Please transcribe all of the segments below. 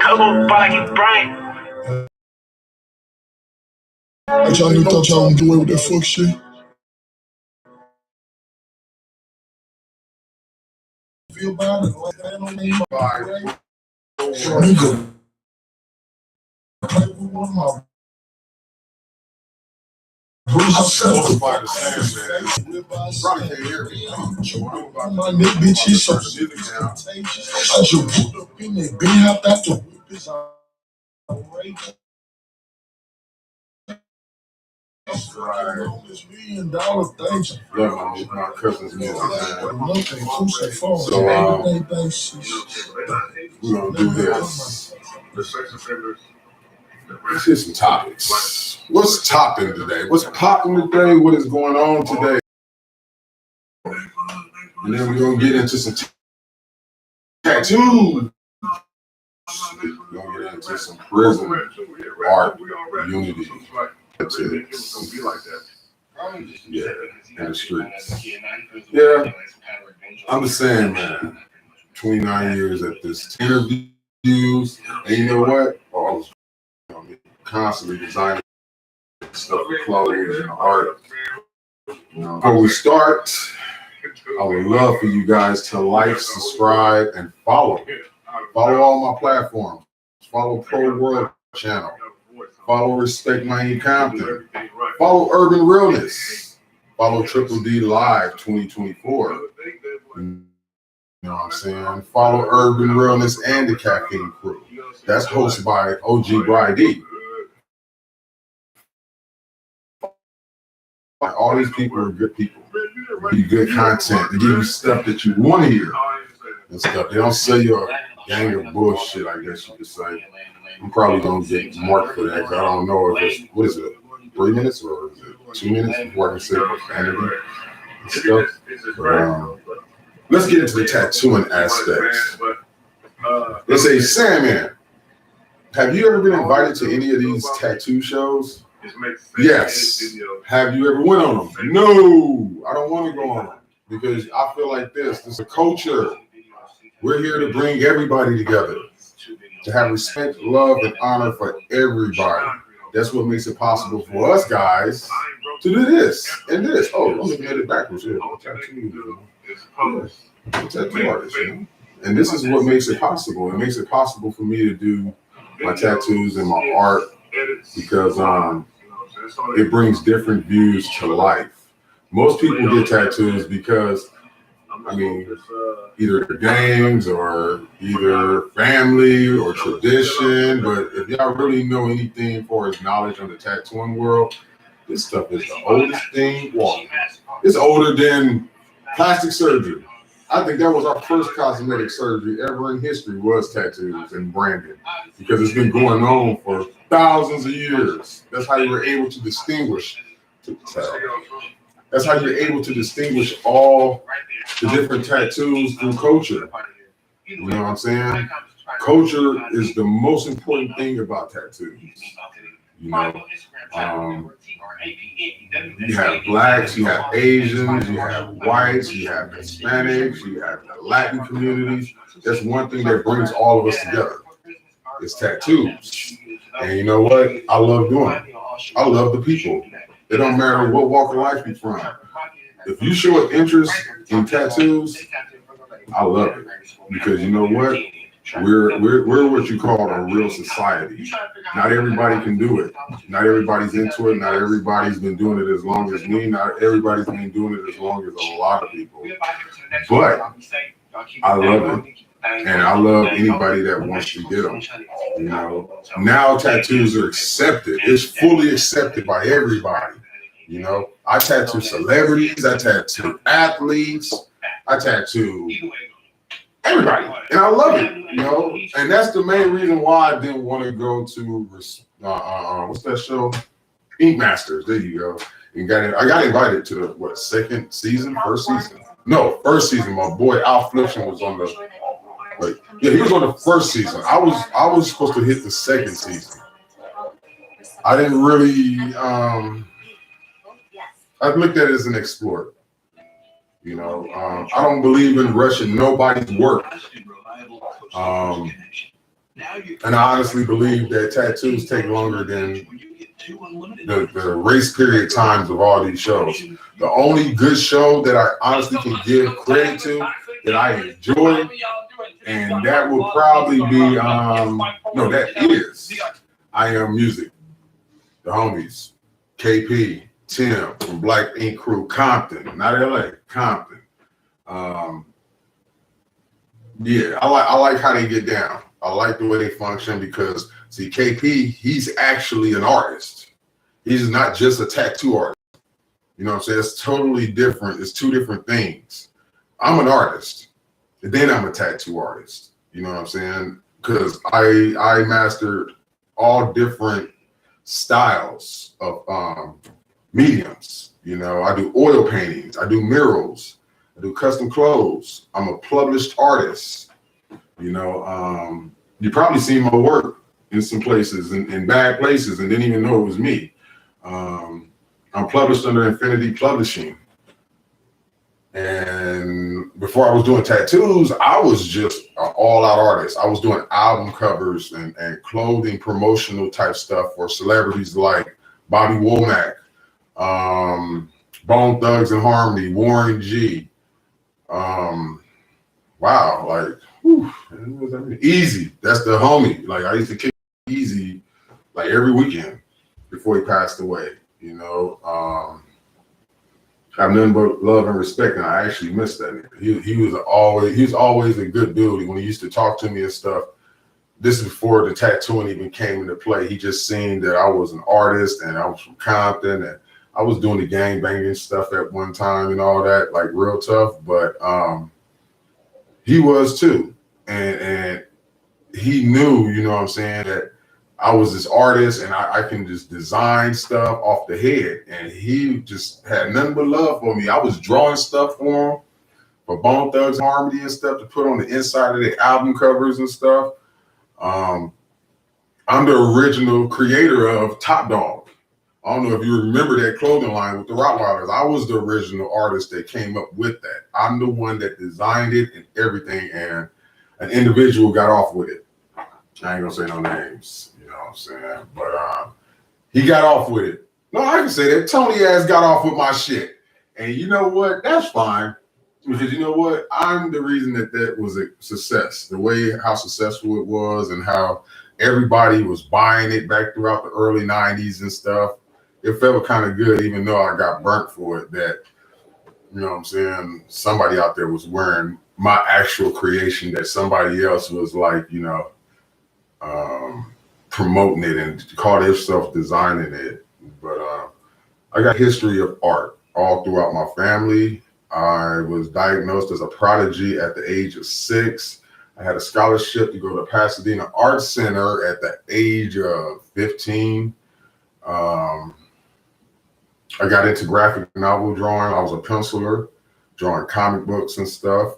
Come on, Brian. Y'all knew thought y'all would get away with that fuck shit. Feel about it. Nigga. My nigga, bitch, he's so contagious. I just put up in there, been out after whip his Right. $1 million things. Yeah, my cousin's music. So, we're gonna do this. Let's hit some topics. What's topping today? What's popping today? What is going on today? And then we're gonna get into some tattoos. We're gonna get into some prison art, unity. Yeah, in the streets. Yeah, I'm just saying, man. 29 years at this interviews, and you know what? Oh, I was constantly designing stuff for clothes and art. Before we start, I would love for you guys to like, subscribe, and follow. Follow all my platforms. Follow Pro World Channel. Follow Respect Miami Compton. Follow Urban Realness. Follow Triple D Live 2024. You know what I'm saying? Follow Urban Realness and the Caffeine Crew. That's hosted by OG Brady. All these people are good people. They give you good content. They give you stuff that you want to hear and stuff. They don't sell you a gang of bullshit, I guess you could say. I'm probably going to get marked for that because I don't know if it's, what is it, 3 minutes or is it 2 minutes before I can say profanity and stuff. But, let's get into the tattooing aspects. Let's say, Sandman, have you ever been invited to any of these tattoo shows? Yes. Have you ever went on them? No, I don't want to go on them because I feel like this is a culture. We're here to bring everybody together, to have respect, love, and honor for everybody. That's what makes it possible for us guys to do this and this. Oh, I'm looking at it backwards here. Tattoo artist, you know? And this is what makes it possible. It makes it possible for me to do my tattoos and my art because it brings different views to life. Most people get tattoos because, I mean, either gangs or either family or tradition. But if y'all really know anything for his knowledge on the tattooing world, this stuff is the oldest thing walking. It's older than plastic surgery. I think that was our first cosmetic surgery ever in history was tattoos and branding because it's been going on for thousands of years. That's how you were able to distinguish. That's how you're able to distinguish all the different tattoos through culture. You know what I'm saying? Culture is the most important thing about tattoos. You know, you have blacks, you have Asians, you have whites, you have Hispanics, you have the Latin communities. That's one thing that brings all of us together. It's tattoos. And you know what? I love doing it. I love the people. It don't matter what walk of life you're from. If you show an interest in tattoos, I love it. Because you know what? We're what you call a real society. Not everybody can do it. Not everybody's into it. Not everybody's been doing it as long as me. Not everybody's been doing it as long as a lot of people. But I love it. And I love anybody that wants to get them. You know, now tattoos are accepted. It's fully accepted by everybody. You know, I tattoo celebrities, I tattoo athletes, I tattoo everybody, and I love it. You know, and that's the main reason why I didn't want to go to what's that show? Ink Masters. There you go. And I got invited to the second season, first season. No, first season. My boy Al Fliction was on the. Yeah, he was on the first season. I was supposed to hit the second season. I didn't really. I looked at it as an explorer. You know, I don't believe in rushing nobody's work. And I honestly believe that tattoos take longer than the race period times of all these shows. The only good show that I honestly can give credit to that I enjoy, and that will probably be no, that is I Am Music. The homies, KP, Tim from Black Ink Crew, Compton, not LA, Compton. Yeah, I like how they get down. I like the way they function because see, KP, he's actually an artist. He's not just a tattoo artist. You know what I'm saying? It's totally different. It's two different things. I'm an artist, and then I'm a tattoo artist. You know what I'm saying? Because I mastered all different styles of mediums. You know, I do oil paintings, I do murals, I do custom clothes. I'm a published artist. You know, you probably seen my work in some places, in bad places, and didn't even know it was me. I'm published under Infinity Publishing. And before I was doing tattoos, I was just an all-out artist. I was doing album covers and clothing promotional type stuff for celebrities like Bobby Womack, Bone Thugs and Harmony, Warren G. Wow, like, whew, Easy. That's the homie. Like, I used to kick Easy like every weekend before he passed away. You know, I have nothing but love and respect, and I actually miss that nigga. He was always a good dude. When he used to talk to me and stuff, this is before the tattooing even came into play. He just seen that I was an artist and I was from Compton and I was doing the gang banging stuff at one time and all that, like real tough. But he was too, and he knew, you know what I'm saying, that I was this artist and I can just design stuff off the head. And he just had nothing but love for me. I was drawing stuff for him, for Bone Thugs Harmony and stuff to put on the inside of the album covers and stuff. I'm the original creator of Top Dog. I don't know if you remember that clothing line with the Rottweilers. I was the original artist that came up with that. I'm the one that designed it and everything, and an individual got off with it. I ain't gonna say no names. You know what I'm saying? But he got off with it. No, I can say that. Tony ass got off with my shit. And you know what? That's fine. Because you know what? I'm the reason that was a success. The way how successful it was and how everybody was buying it back throughout the early 90s and stuff. It felt kind of good, even though I got burnt for it, that, you know what I'm saying, somebody out there was wearing my actual creation that somebody else was like, you know, promoting it and call themselves designing it. But I got history of art all throughout my family. I was diagnosed as a prodigy at the age of 6. I had a scholarship to go to Pasadena Art Center at the age of 15. I got into graphic novel drawing. I was a penciler, drawing comic books and stuff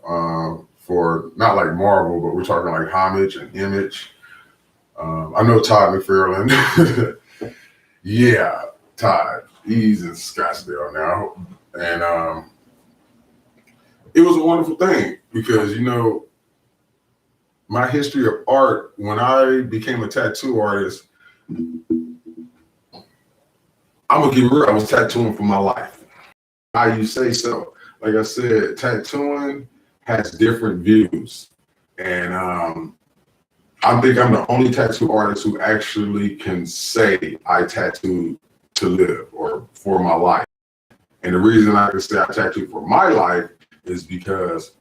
for not like Marvel, but we're talking like Homage and Image. I know Todd McFarlane. Yeah, Todd. He's in Scottsdale now. And it was a wonderful thing because, you know, my history of art, when I became a tattoo artist, I'm gonna get real, I was tattooing for my life. How you say so? Like I said, tattooing has different views. And I think I'm the only tattoo artist who actually can say I tattooed to live or for my life. And the reason I can say I tattooed for my life is because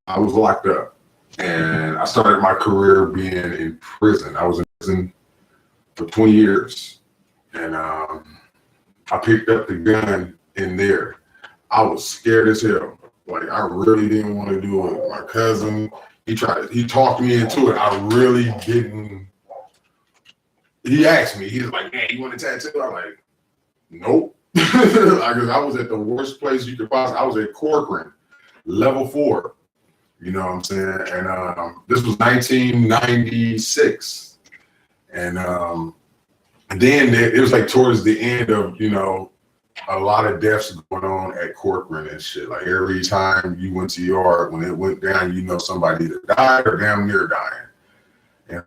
I was locked up and I started my career being in prison. I was in prison for 20 years and I picked up the gun in there. I was scared as hell. Like I really didn't want to do it. My cousin, he talked me into it. I really didn't. He asked me, he was like, "Hey, you want a tattoo?" I'm like, "Nope." Because I was at the worst place you could possibly. I was at Corcoran, level 4. You know what I'm saying? And this was 1996. And then it was like towards the end of, you know, a lot of deaths going on at Corcoran and shit. Like every time you went to yard, when it went down, you know somebody that died or damn near dying. And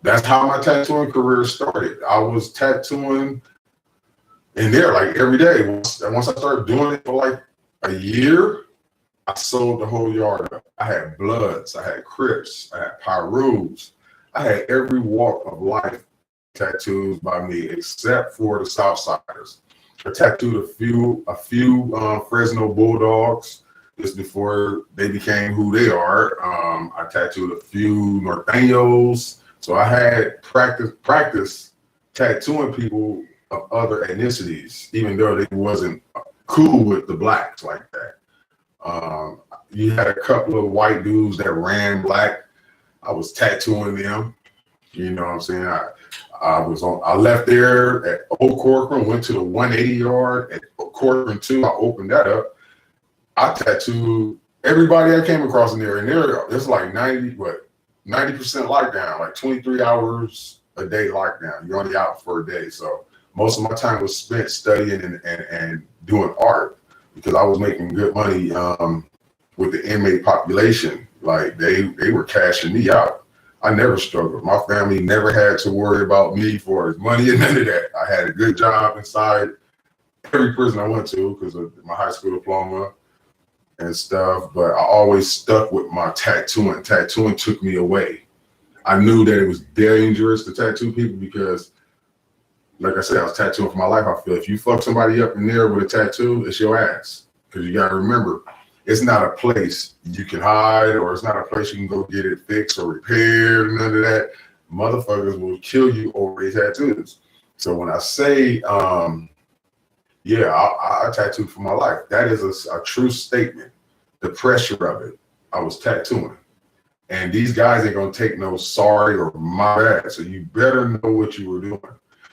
that's how my tattooing career started. I was tattooing in there like every day. Once I started doing it for like a year, I sold the whole yard up. I had Bloods, I had Crips, I had Pyrus. I had every walk of life tattoos by me except for the Southsiders. I tattooed a few Fresno Bulldogs just before they became who they are. I tattooed a few Norteños. So I had practice tattooing people of other ethnicities, even though they wasn't cool with the blacks like that. You had a couple of white dudes that ran black. I was tattooing them. You know what I'm saying? I left there at Old Corcoran, went to the 180 yard at Corcoran 2. I opened that up. I tattooed everybody I came across in there. And it's like 90% lockdown, like 23 hours a day lockdown. You're only out for a day. So most of my time was spent studying and doing art because I was making good money with the inmate population. Like they were cashing me out. I never struggled. My family never had to worry about me for money and none of that. I had a good job inside every prison I went to because of my high school diploma and stuff. But I always stuck with my tattooing. Tattooing took me away. I knew that it was dangerous to tattoo people because, like I said, I was tattooing for my life. I feel if you fuck somebody up in there with a tattoo, it's your ass. Because you got to remember, it's not a place you can hide, or it's not a place you can go get it fixed or repaired, none of that. Motherfuckers will kill you over these tattoos. So when I say, I tattooed for my life, that is a true statement. The pressure of it, I was tattooing. And these guys ain't gonna take no sorry or my bad. So you better know what you were doing.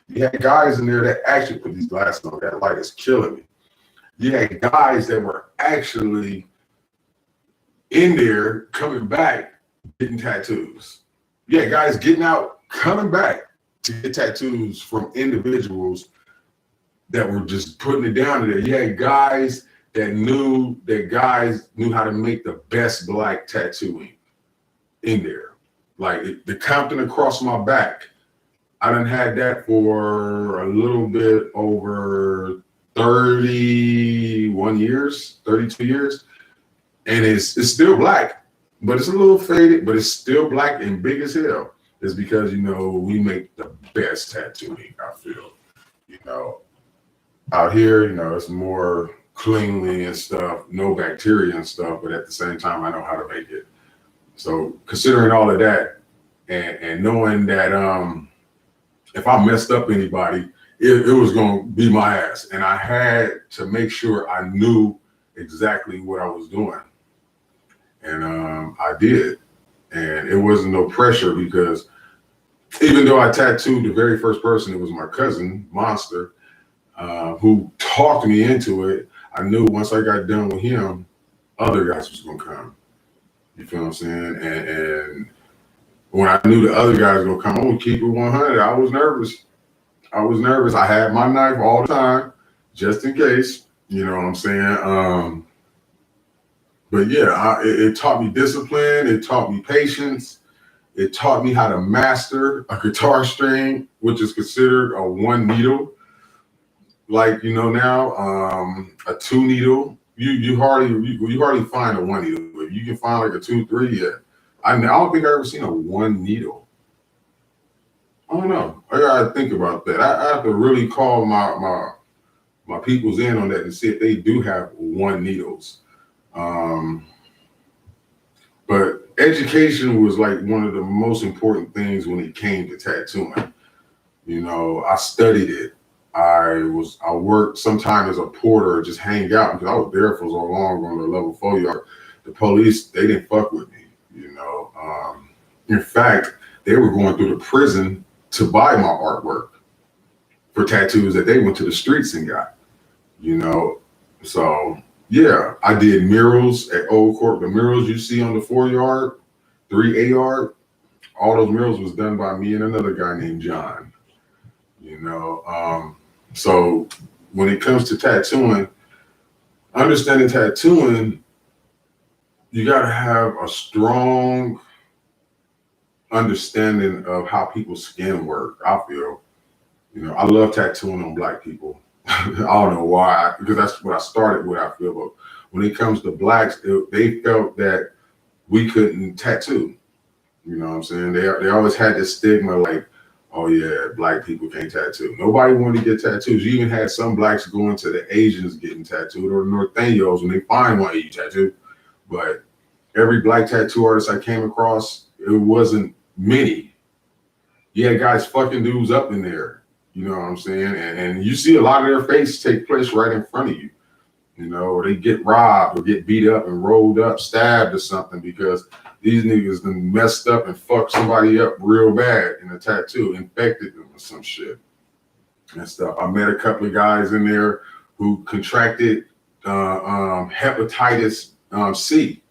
You had guys in there that actually put these glasses on. That light is killing me. You had guys that were actually in there coming back getting tattoos. You had guys getting out, coming back to get tattoos from individuals that were just putting it down there. You had guys that knew how to make the best black tattooing in there. Like the Compton across my back, I done had that for a little bit over 31 years, 32 years. And it's still black, but it's a little faded, but it's still black and big as hell. It's because, you know, we make the best tattooing, I feel. You know, out here, you know, it's more cleanly and stuff, no bacteria and stuff, but at the same time, I know how to make it. So considering all of that and knowing that if I messed up anybody, it was going to be my ass. And I had to make sure I knew exactly what I was doing. And I did. And it wasn't no pressure because even though I tattooed the very first person, it was my cousin, Monster, who talked me into it. I knew once I got done with him, other guys was going to come. You feel what I'm saying? And when I knew the other guys were going to come, I'm going to keep it 100. I was nervous. I had my knife all the time, just in case. You know what I'm saying? But yeah, it taught me discipline. It taught me patience. It taught me how to master a guitar string, which is considered a one needle. Like, you know, now a two needle, you hardly find a one needle. If you can find like a 2-3, yeah. I don't think I ever seen a one needle. I don't know. I gotta think about that. I have to really call my peoples in on that and see if they do have one needles. But education was like one of the most important things when it came to tattooing. You know, I studied it. I worked sometime as a porter, just hang out because I was there for so long on the level 4 yard. The police, they didn't fuck with me, you know. In fact, they were going through the prison to buy my artwork for tattoos that they went to the streets and got, you know. So yeah, I did murals at Old Court. The murals you see on the 4 yard, 3A yard, all those murals was done by me and another guy named John. You know, So when it comes to tattooing, understanding tattooing, you got to have a strong understanding of how people's skin work. I feel, I love tattooing on Black people. I don't know why, because that's what I started with. I feel, but when it comes to Blacks, they felt that we couldn't tattoo. You know what I'm saying? They always had this stigma like, oh yeah, Black people can't tattoo. Nobody wanted to get tattoos. You even had some Blacks going to the Asians getting tattooed, or Norteños when they find one you tattoo. But every Black tattoo artist I came across, it wasn't many. You had guys fucking dudes up in there. You know what I'm saying? And you see a lot of their faces take place right in front of you. Or they get robbed or get beat up and rolled up, stabbed or something because these niggas done messed up and fucked somebody up real bad in a tattoo, infected them or some shit and stuff. I met a couple of guys in there who contracted hepatitis C,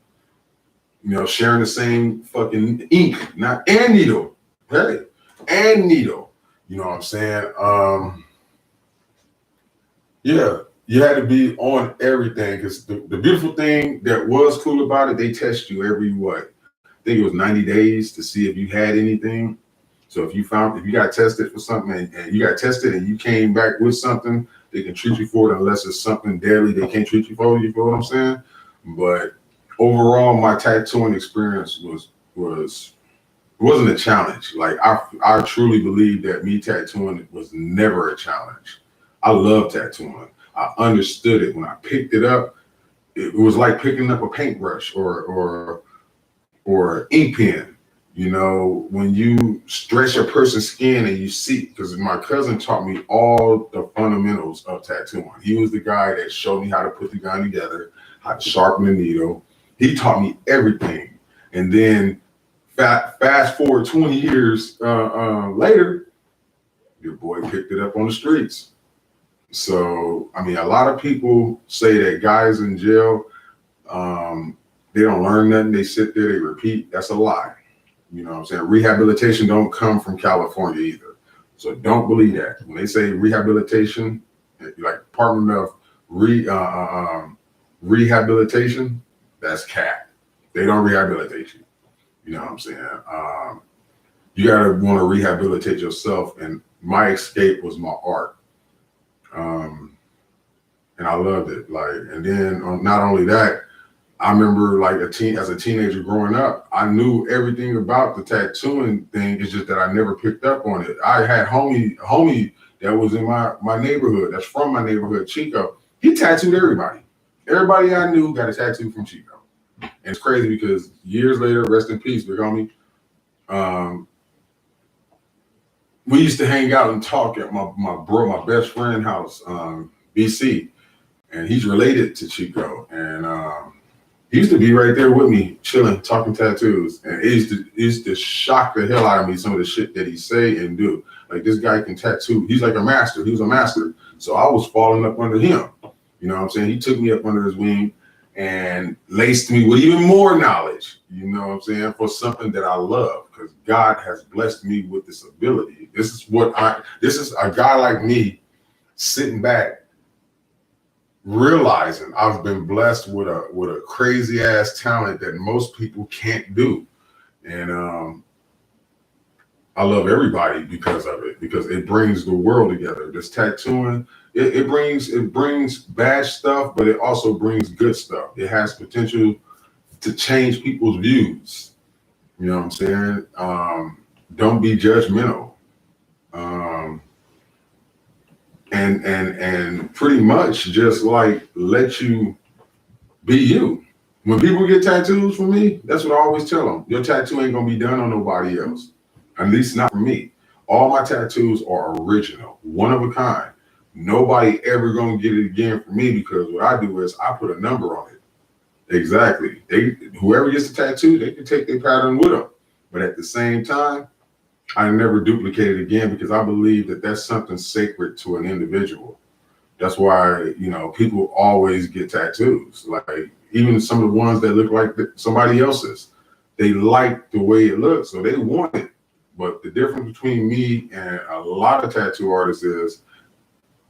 sharing the same fucking ink, and needle, hey, and needle. You know what I'm saying? Yeah. You had to be on everything because the beautiful thing that was cool about it, they test you every I think it was 90 days to see if you had anything. So if you got tested for something and you got tested and you came back with something, they can treat you for it unless it's something deadly they can't treat you for. You feel what I'm saying? But overall, my tattooing experience wasn't a challenge. Like I truly believe that me tattooing was never a challenge. I love tattooing. I understood it when I picked it up. It was like picking up a paintbrush or ink pen. When you stretch a person's skin and you see, because my cousin taught me all the fundamentals of tattooing. He was the guy that showed me how to put the gun together, how to sharpen the needle. He taught me everything. And then fast forward 20 years later, your boy picked it up on the streets. So, I mean, a lot of people say that guys in jail, they don't learn nothing. They sit there, they repeat. That's a lie. You know what I'm saying? Rehabilitation don't come from California either. So don't believe that. When they say rehabilitation, like Department of Rehabilitation, that's cap. They don't rehabilitate you. You know what I'm saying? You got to want to rehabilitate yourself. And my escape was my art. And I loved it. And then not only that, I remember as a teenager growing up, I knew everything about the tattooing thing. It's just that I never picked up on it. I had a homie that was in my neighborhood, that's from my neighborhood, Chico. He tattooed everybody. Everybody I knew got a tattoo from Chico. And it's crazy because years later, rest in peace, big homie, we used to hang out and talk at my best friend house, BC, and he's related to Chico. And he used to be right there with me, chilling, talking tattoos. And it used to shock the hell out of me, some of the shit that he say and do. Like, this guy can tattoo. He's like a master. He was a master. So I was falling up under him. You know what I'm saying? He took me up under his wing and laced me with even more knowledge, you know what I'm saying, for something that I love, because God has blessed me with this ability. This is a guy like me sitting back, realizing I've been blessed with a crazy ass talent that most people can't do. And I love everybody because of it, because it brings the world together. This tattooing, it brings bad stuff, but it also brings good stuff. It has potential to change people's views. You know what I'm saying? Don't be judgmental. And pretty much just let you be you. When people get tattoos from me, that's what I always tell them. Your tattoo ain't gonna be done on nobody else. At least not for me. All my tattoos are original, one of a kind. Nobody ever gonna get it again from me, because what I do is I put a number on it. Exactly. Whoever gets the tattoo, they can take their pattern with them. But at the same time, I never duplicate it again, because I believe that that's something sacred to an individual. That's why, people always get tattoos. Like, even some of the ones that look like somebody else's, they like the way it looks, so they want it. But the difference between me and a lot of tattoo artists is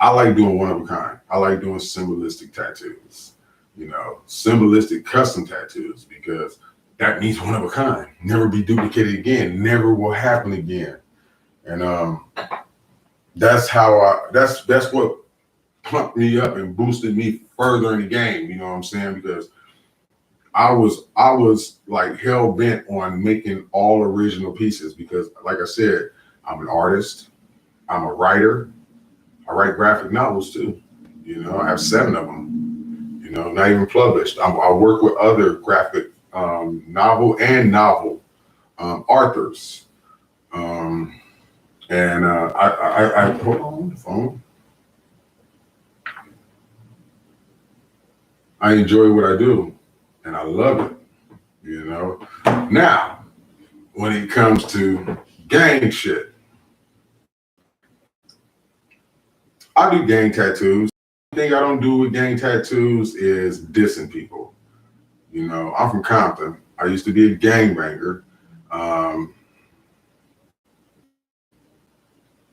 I like doing one of a kind. I like doing symbolistic tattoos, you know, symbolistic custom tattoos, because that means one of a kind, never be duplicated again, never will happen again. And that's how that's what pumped me up and boosted me further in the game, you know what I'm saying? Because I was like hell bent on making all original pieces, because like I said, I'm an artist, I'm a writer, I write graphic novels too. You know, I have 7 of them, you know, not even published. I work with other graphic novel authors. And I hold on the phone. I enjoy what I do and I love it, you know. Now, when it comes to gang shit, I do gang tattoos. The thing I don't do with gang tattoos is dissing people. You know, I'm from Compton. I used to be a gangbanger.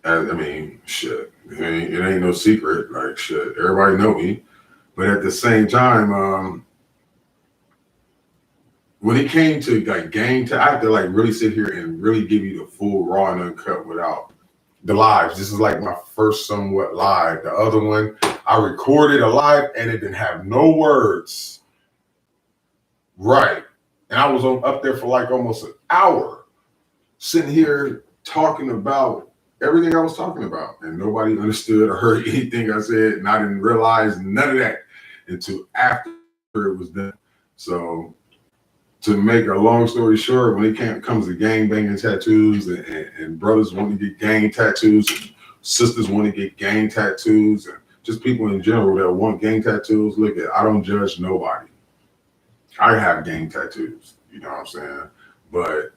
I mean, shit, it ain't no secret. Like, shit, everybody know me. But at the same time, when it came to like I have to like really sit here and really give you the full raw and uncut without the lives. This is like my first somewhat live. The other one, I recorded a live and it didn't have no words. Right. And I was up there for like almost an hour, sitting here talking about everything I was talking about. And nobody understood or heard anything I said. And I didn't realize none of that until after it was done. So to make a long story short, when it comes to gang banging tattoos and brothers want to get gang tattoos, and sisters want to get gang tattoos, and just people in general that want gang tattoos, look, I don't judge nobody. I have gang tattoos, you know what I'm saying? But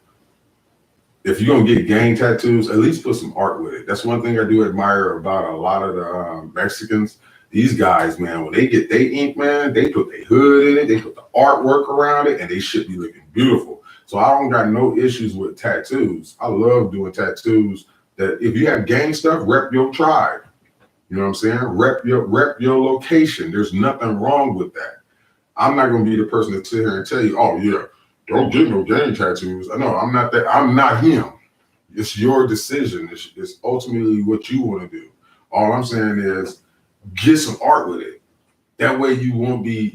if you're gonna get gang tattoos, at least put some art with it. That's one thing I do admire about a lot of the Mexicans. These guys, man, when they get their ink, man, they put their hood in it, they put the artwork around it, and they should be looking beautiful. So I don't got no issues with tattoos. I love doing tattoos that if you have gang stuff, rep your tribe. You know what I'm saying? Rep your location. There's nothing wrong with that. I'm not gonna be the person to sit here and tell you, oh yeah, don't get no gang tattoos. No, I'm not that. I'm not him. It's your decision. It's ultimately what you want to do. All I'm saying is get some art with it. That way you won't be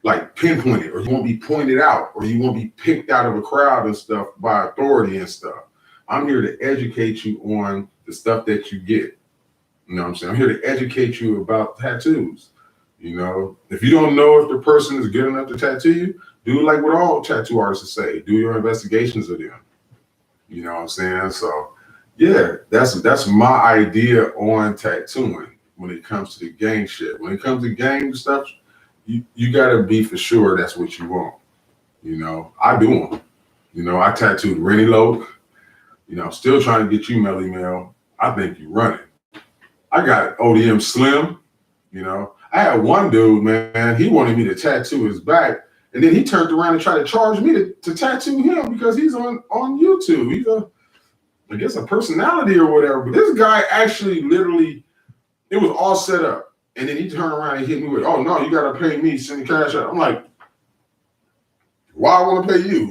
like pinpointed, or you won't be pointed out, or you won't be picked out of a crowd and stuff by authority and stuff. I'm here to educate you on the stuff that you get. You know what I'm saying? I'm here to educate you about tattoos. You know, if you don't know if the person is good enough to tattoo you, do like what all tattoo artists say. Do your investigations of them. You know what I'm saying? So yeah, that's my idea on tattooing when it comes to the gang shit. When it comes to gang stuff, you gotta be for sure that's what you want. You know, I do them. You know, I tattooed Rennie Lowe. You know, I'm still trying to get you Melly Mel. I think you running. I got ODM Slim. You know, I had one dude, man, he wanted me to tattoo his back. And then he turned around and tried to charge me to tattoo him because he's on YouTube. He's I guess a personality or whatever. But this guy actually literally, it was all set up. And then he turned around and hit me with, oh no, you gotta pay me, send the cash out. I'm like, why I wanna pay you?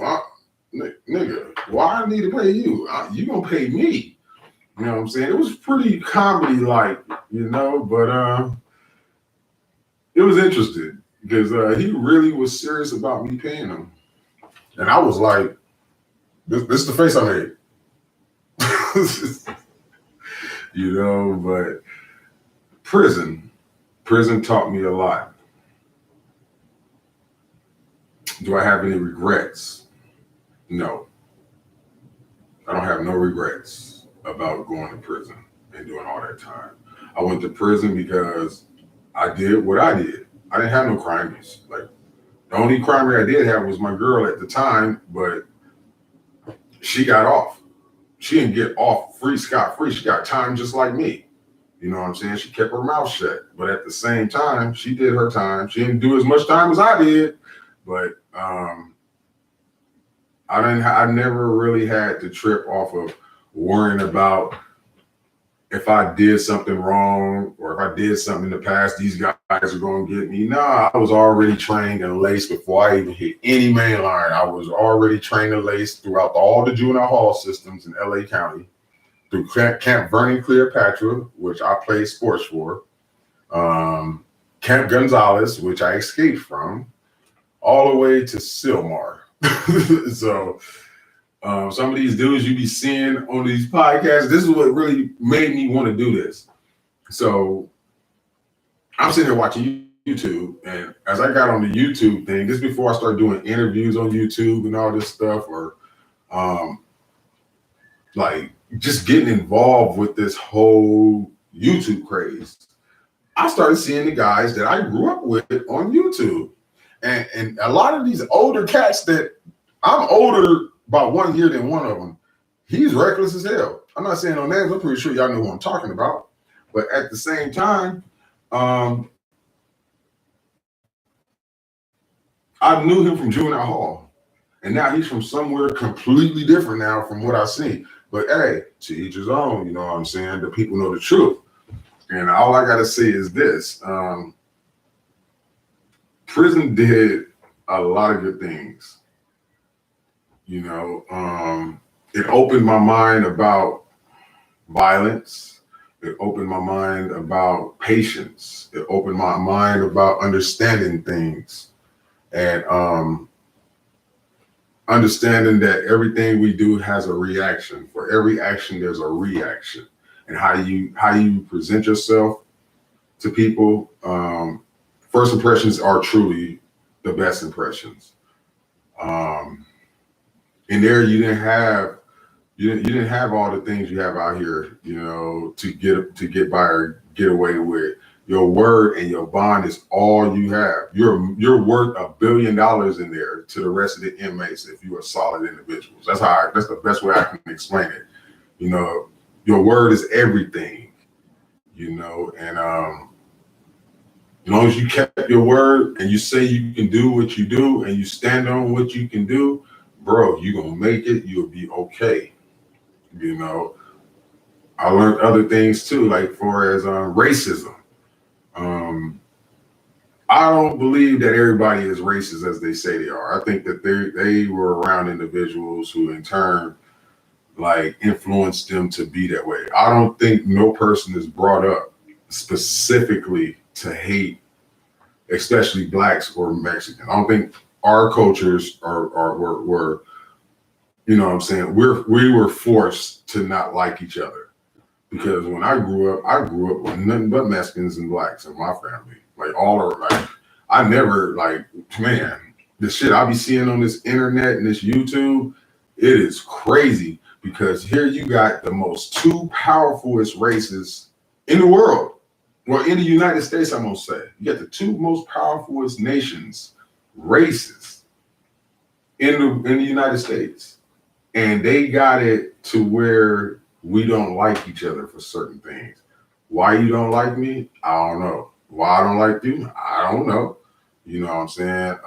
Nigga, why I need to pay you? You gonna pay me. You know what I'm saying? It was pretty comedy-like, you know, but it was interesting because he really was serious about me paying him. And I was like, this is the face I made. You know, but prison taught me a lot. Do I have any regrets? No. I don't have no regrets about going to prison and doing all that time. I went to prison because I did what I did. I didn't have no crimes. Like, the only crime I did have was my girl at the time, but she got off. She didn't get off scot-free. She got time just like me. You know what I'm saying? She kept her mouth shut. But at the same time, she did her time. She didn't do as much time as I did. But I never really had to trip off of worrying about if I did something wrong or if I did something in the past, these guys are going to get me. Nah, I was already trained and laced before I even hit any main line. I was already trained and laced throughout all the juvenile hall systems in LA County, through Camp Vernon Cleopatra, which I played sports for, Camp Gonzalez, which I escaped from, all the way to Silmar. So some of these dudes you be seeing on these podcasts, this is what really made me want to do this. So I'm sitting there watching YouTube, and as I got on the YouTube thing, this before I started doing interviews on YouTube and all this stuff, or like just getting involved with this whole YouTube craze, I started seeing the guys that I grew up with on YouTube. And a lot of these older cats that I'm older by 1 year than one of them, he's reckless as hell. I'm not saying no names. I'm pretty sure y'all know who I'm talking about. But at the same time, I knew him from juvenile hall. And now he's from somewhere completely different now from what I've seen. But hey, to each his own, you know what I'm saying? The people know the truth. And all I got to say is this. Prison did a lot of good things. You know, it opened my mind about violence. It opened my mind about patience. It opened my mind about understanding things, and understanding that everything we do has a reaction. For every action, there's a reaction, and how you present yourself to people. First impressions are truly the best impressions. In there, you didn't have all the things you have out here, you know, to get by or get away with. Your word and your bond is all you have. You're worth $1 billion in there to the rest of the inmates if you are solid individuals. That's the best way I can explain it. You know, your word is everything. You know, and as long as you kept your word and you say you can do what you do and you stand on what you can do, bro, you're gonna make it. You'll be okay. You know, I learned other things too, like far as racism. I don't believe that everybody is racist as they say they are. I think that they were around individuals who in turn like influenced them to be that way. I don't think no person is brought up specifically to hate, especially blacks or Mexicans. I don't think our cultures were, you know what I'm saying, we were forced to not like each other. Because when I grew up with nothing but Mexicans and blacks in my family. Like I never, like, man, the shit I be seeing on this internet and this YouTube, it is crazy. Because here you got the most two powerfulest races in the world. Well, in the United States, I'm gonna say, you got the two most powerfulest nations, races in the United States. And they got it to where we don't like each other for certain things. Why you don't like me? I don't know. Why I don't like you? I don't know. You know what I'm saying?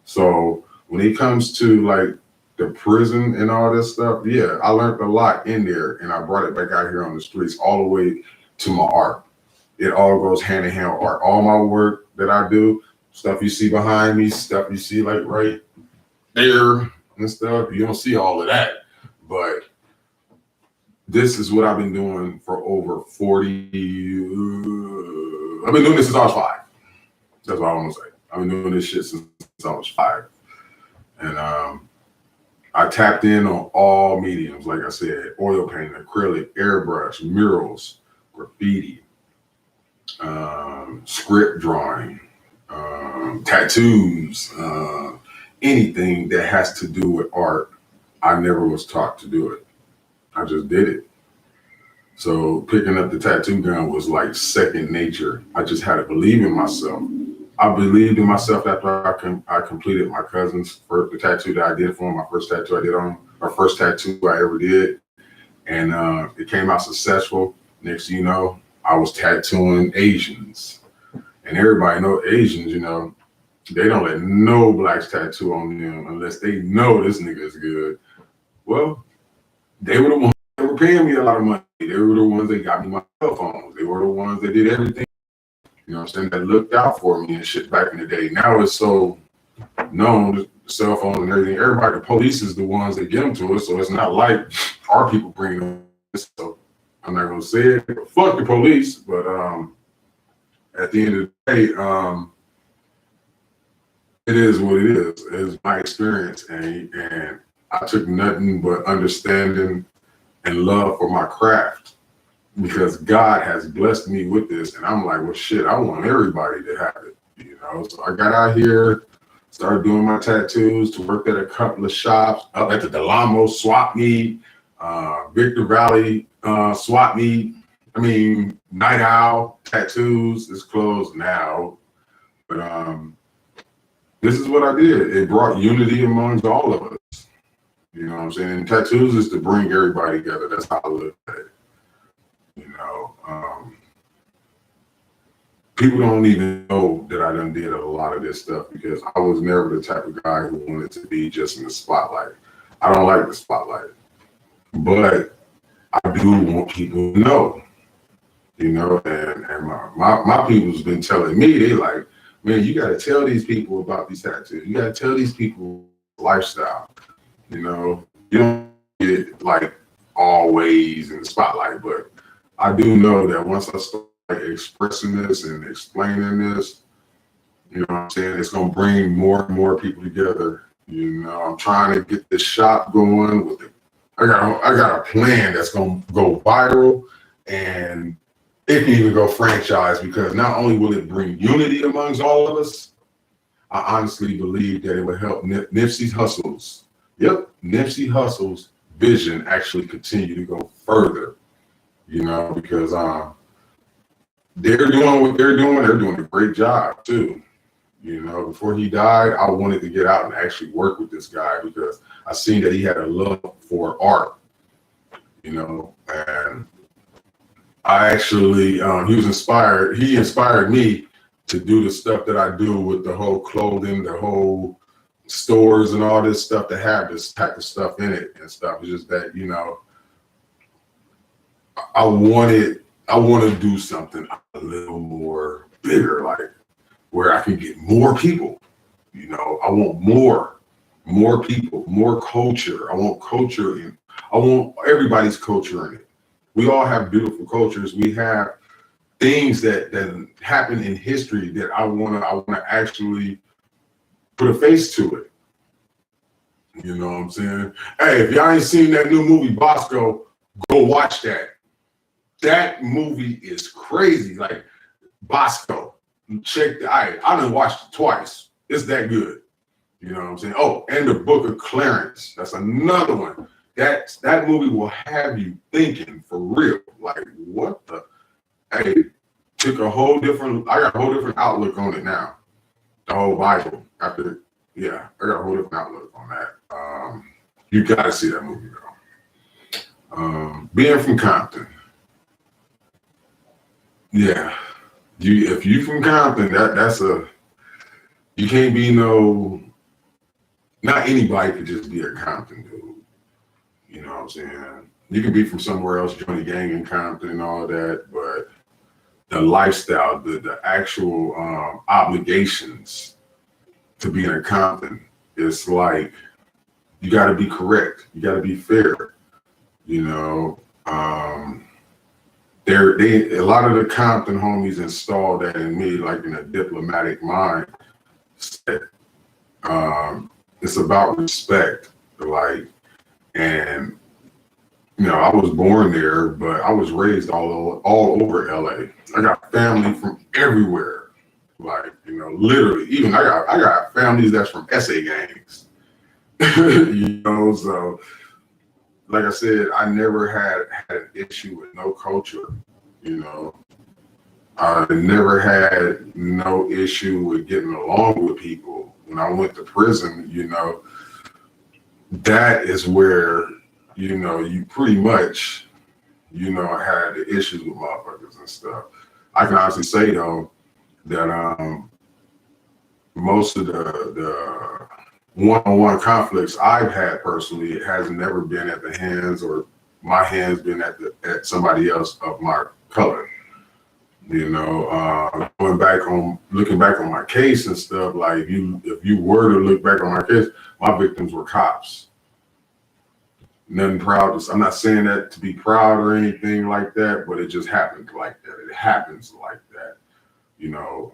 So when it comes to like the prison and all this stuff, yeah, I learned a lot in there, and I brought it back out here on the streets all the way to my art. It all goes hand in hand with art. All my work that I do, stuff you see behind me, stuff you see like right there and stuff, you don't see all of that. But this is what I've been doing for over 40 I've been doing this since I was 5. That's what I want to say. I've been doing this shit since I was 5. And I tapped in on all mediums, like I said, oil painting, acrylic, airbrush, murals, graffiti, script drawing, tattoos, anything that has to do with art. I never was taught to do it. I just did it. So picking up the tattoo gun was like second nature. I just had to believe in myself. I believed in myself after I completed my cousin's first tattoo that I did for him, my first tattoo I did on him, my first tattoo I ever did. And it came out successful. Next thing you know, I was tattooing Asians. And everybody know Asians, you know, they don't let no blacks tattoo on them unless they know this nigga is good. Well, they were the ones They were paying me a lot of money. They were the ones that got me my cell phones. They were the ones that did everything. You know what I'm saying? That looked out for me and shit back in the day. Now it's so known, cell phones and everything. Everybody, the police is the ones that get them to us. So it's not like our people bringing them. So I'm not gonna say it. Fuck the police, but at the end of the day, it is what it is. It's my experience, and I took nothing but understanding and love for my craft because God has blessed me with this, and I'm like, well, shit, I want everybody to have it, you know. So I got out here, started doing my tattoos, to work at a couple of shops, up at the Delamo swap meet, Victor Valley swap meet. I mean, Night Owl Tattoos is closed now, but this is what I did. It brought unity amongst all of us. You know what I'm saying? And tattoos is to bring everybody together. That's how I look at it. You know, people don't even know that I done did a lot of this stuff because I was never the type of guy who wanted to be just in the spotlight. I don't like the spotlight, but I do want people to know, you know, and my people's been telling me, they like, man, you got to tell these people about these tattoos. You got to tell these people lifestyle. You know, you don't get like always in the spotlight, but I do know that once I start expressing this and explaining this, you know what I'm saying, it's going to bring more and more people together. You know, I'm trying to get this shop going with it. I got a plan that's going to go viral, and it can even go franchise because not only will it bring unity amongst all of us, I honestly believe that it will help Nipsey Hussle's, Nipsey Hussle's vision actually continue to go further, you know, because they're doing what they're doing a great job too. You know, before he died, I wanted to get out and actually work with this guy because I seen that he had a love for art, you know, and I actually, he inspired me to do the stuff that I do with the whole clothing, the whole stores and all this stuff, to have this type of stuff in it and stuff. It's just that, you know, I want to do something a little more bigger, like where I can get more people, you know. I want more people, more culture. I want culture in, I want everybody's culture in it. We all have beautiful cultures. We have things that happen in history that I wanna actually put a face to it. You know what I'm saying? Hey, if y'all ain't seen that new movie Bosco, go watch that. That movie is crazy. Like Bosco, check the. I done watched it twice. It's that good. You know what I'm saying? Oh, and the Book of Clarence. That's another one. That movie will have you thinking for real. Like, what the? Hey, took a whole different. I got a whole different outlook on it now. The whole Bible. After, yeah, I got a whole different outlook on that. You gotta see that movie though. Being from Compton. Yeah, if you from Compton, that's a, you can't be no, not anybody could just be a Compton dude. You know what I'm saying? You can be from somewhere else, join a gang in Compton and all that, but the lifestyle, the actual obligations to be in a Compton, it's like, you gotta be correct, you gotta be fair, you know. A lot of the Compton homies installed that in me, like in a diplomatic mind. It's about respect, like, and you know, I was born there, but I was raised all over LA. I got family from everywhere, like, you know, literally. Even I got families that's from SA gangs, you know. So, like I said, I never had an issue with no culture, you know. I never had no issue with getting along with people. When I went to prison, you know, that is where, you know, you pretty much, you know, had the issues with motherfuckers and stuff. I can honestly say though that most of the one-on-one conflicts I've had personally, it has never been at the hands or my hand's been at somebody else of my color. You know, looking back on my case and stuff, like if you were to look back on my case, my victims were cops. Nothing proud. I'm not saying that to be proud or anything like that, but it just happened like that. It happens like that, you know.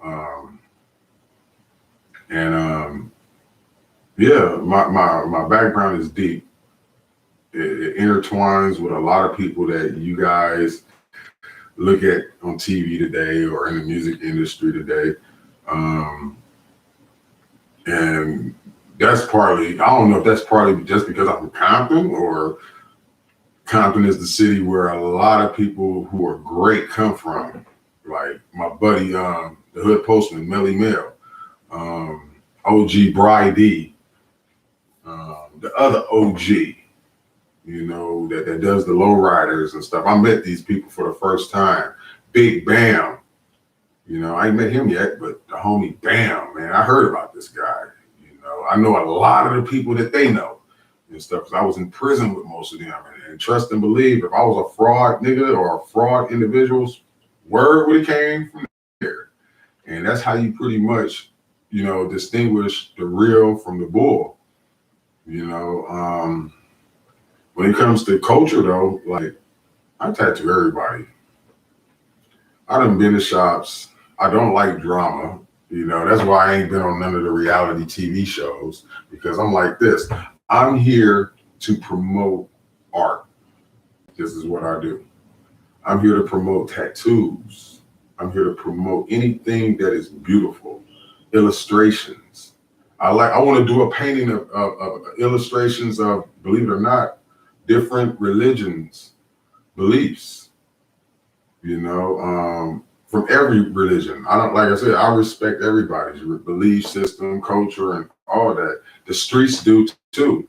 Yeah, my background is deep. It intertwines with a lot of people that you guys look at on TV today or in the music industry today. And that's partly, I don't know if that's partly just because I'm from Compton, or Compton is the city where a lot of people who are great come from. Like my buddy, the Hood Postman, Melly Mel, OG Bridie, the other OG, you know, that does the lowriders and stuff. I met these people for the first time. Big Bam, you know, I ain't met him yet, but the homie Bam, man, I heard about this guy. You know, I know a lot of the people that they know and stuff, because I was in prison with most of them. And trust and believe, if I was a fraud nigga or a fraud individuals, word would have came from there. And that's how you pretty much, you know, distinguish the real from the bull. You know, when it comes to culture though, like I tattoo everybody. I done been to shops. I don't like drama. You know, that's why I ain't been on none of the reality TV shows, because I'm like this. I'm here to promote art. This is what I do. I'm here to promote tattoos. I'm here to promote anything that is beautiful. Illustrations. I want to do a painting of illustrations of, believe it or not, different religions, beliefs, you know, from every religion. Like I said, I respect everybody's belief system, culture, and all that. The streets do too.